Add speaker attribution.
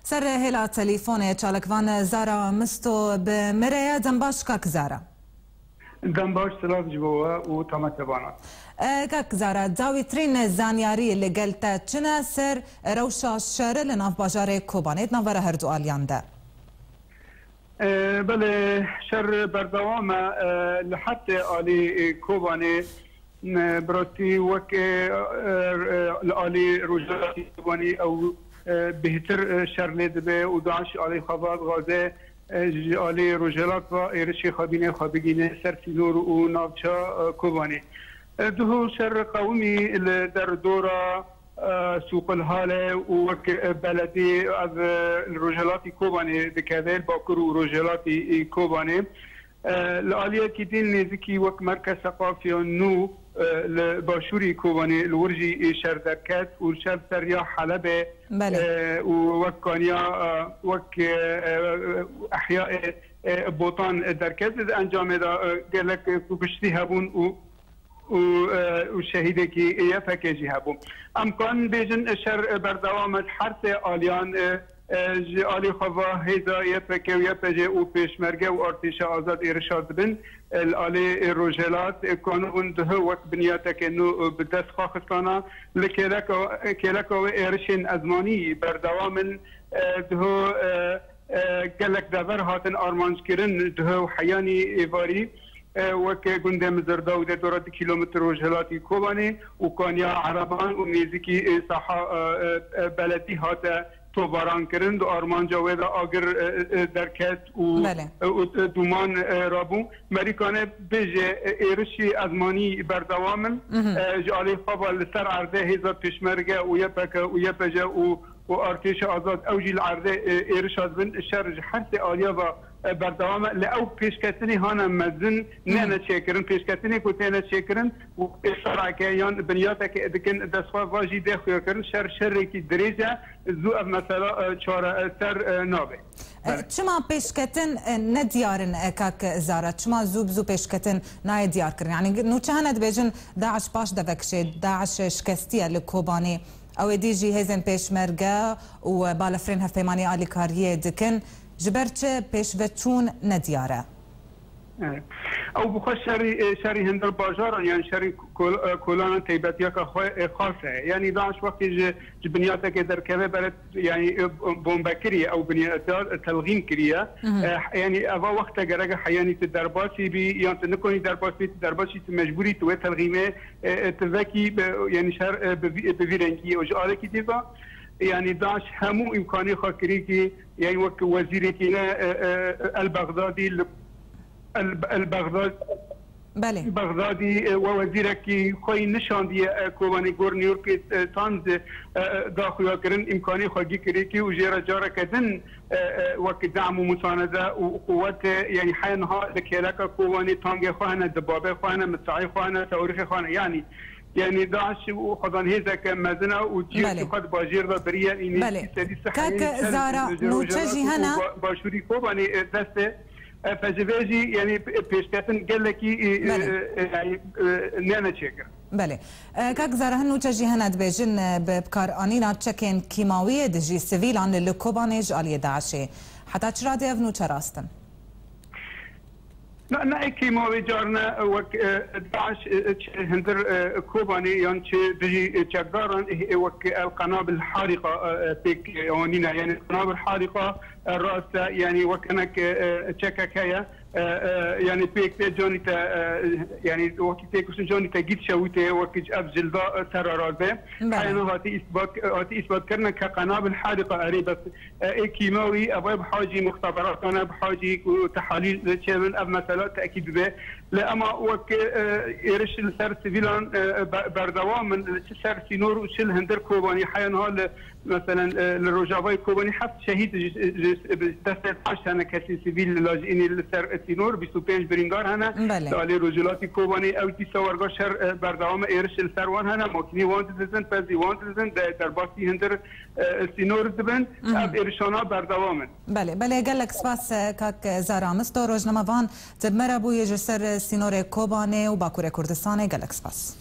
Speaker 1: سر هلا تليفون چالکوان زارا مستو بمريا دنباش كاك زارا
Speaker 2: دنباش سلاف جبوه و تمتبانات
Speaker 1: كاك زارا داوي ترين زانياري اللي قلتا چنا سر روشا شر لناف باجار كوبانيت نافر هردو آليان ده
Speaker 2: بله شر بردوامه لحتى آلي كوباني براسي وك الآلي رجالاتي كوباني أو بهتر شر لدبه و داعش آلي خباب غازه آلي رجالات و إيرشي خابينه خابينه سر سينور و نافشا كوباني دهو شر قومي در دورة سوق الهالة وك بلدي از الرجالاتي كوباني دكذل باكر ورجالاتي كوباني الآلية كدين نزكي وك مركز ثقافي نو لباشوري كوباني الورجي شردكات والشرد سريا حلبة وك كانيا وك أحياء بوطان دركز انجام دا قالك بشتي هبون والشهيده كي يفكجي هبو امكان بيجن شر بردوامت حرث آليان آلي خوا هيدا يفكي ويفجي و بيشمرگه و ارتش آزاد ارشاد بن الآلي الرجالات كانوا ده وقت بنياتك انه بدس خاخصانا لكيلك و ارشين ازماني بردوام ده قالك دبر هاتن ارمانج كرن ده حياني ايواري وك قندم زرداو ده دورات كيلومتر وجهلاتي كوباني وكانيا عربان وميزكي صحا بلدي هاتا توباران كرن دو ارمان جاويدا اگر دركت و دومان رابو مريكانه بيجي ايرشي ازماني بردوامن جالي خبا لسر عرضه هيزا پشمرگه ويبجه وارتش آزاد اوجي العرضه ايرشاد بن الشرج حتى آليا بردوام لأو پیشکتنی هانا مزن نه چیکرن پیشکتنی کوتنه چیکرن و اشاره کیان بنیاته که دکن دستخواه واجی دخوی کردن شر کی دریجه زو مثلا چهار سر نابه
Speaker 1: چما پیشکتن ندیارن کاک زارا چما زو پیشکتن نای دیار کردن یعنی نو چهند بیجن داعش باش دفکشه داعش شکستیه لکوبانی او دیجی هزن پیشمرگه و بالفرین هفیمانی آلی کاریه دکن جبرت پیشوتون ندیاره
Speaker 2: او بخش شری هندر باجار يعني شری کلان تیبتیا که خاصه يعني داعش وقتی جبنیاته که در کبه برد يعني بومبکری او بنیات تلغیم کریه يعني اوا وقت گرگ حیانی درباسی بی یا نکنی درباسی مجبوری تو تلغیمه تذکی يعني شر بویرنگی و جاله کی دیگه يعني داعش همو امكاني خاكري كي يعني وك وزيري كينا البغدادي ووزيرك خوي نشان دي كوباني غورنيورك تانز داخل كرن امكاني خاكي كريكي وجيرا جارا كدن وك دعم ومسانده وقوات يعني حينها لكيلك كوباني تانج خوانا دبابه خوانا متسعي خوانا توريخ خوانا يعني داعش وخضان هذا كمزنا وجيل قد باجير بريا
Speaker 1: إني كاك زارا نوتشي هنا
Speaker 2: باشوري كوباني دسته فجواجي يعني بيشكاتن قال لك يعني نانا تشيكر
Speaker 1: بله كاك زارا هنو تجي هنا دبيجن ببكار انينا تشكين كيماويه دجي سيفيلان للكوبانيج علي داعشي حتى تشرادي افنو تشراستن
Speaker 2: نا كيما جارنا وك داعش هندر كوباني يعني بيجي تشغارن وك القنابل الحارقه بيك يونينا يعني القنابل الحارقه الراسه يعني وكانك تشككايا يعني بيك جوني يعني وقت تكون جوني تجد شويته وقت أبجلدا ترارده حينها هاتي إثبات كرنا كقنابل حادقة قريبة كيماوي أبغى بحاجة مختبرات أنا بحاجة تحاليل شامل أب مثلا تأكيد به لأما وقت إيرش السر سيفيلان بردوام من سر سينور وشل هندر كوباني حينها مثلا الرجاوي كوباني حفظ شهيد دستة 10 سنة كسي سيفيل لاجئين السر سينور 25 برينجار هنا لالي رجالاتي كوباني او تي سوارغا شر بردوام ايرش السروان هنا موكني وانتزن فازي وانتزن درباسي هندر سينور دبن اب ايرشانا بردوامن
Speaker 1: بله قال لك سپاس كاك زارا مستو روزنامه وان تبمر ابو يجسر سينور كوباني وباكور كردستان قال لك سپاس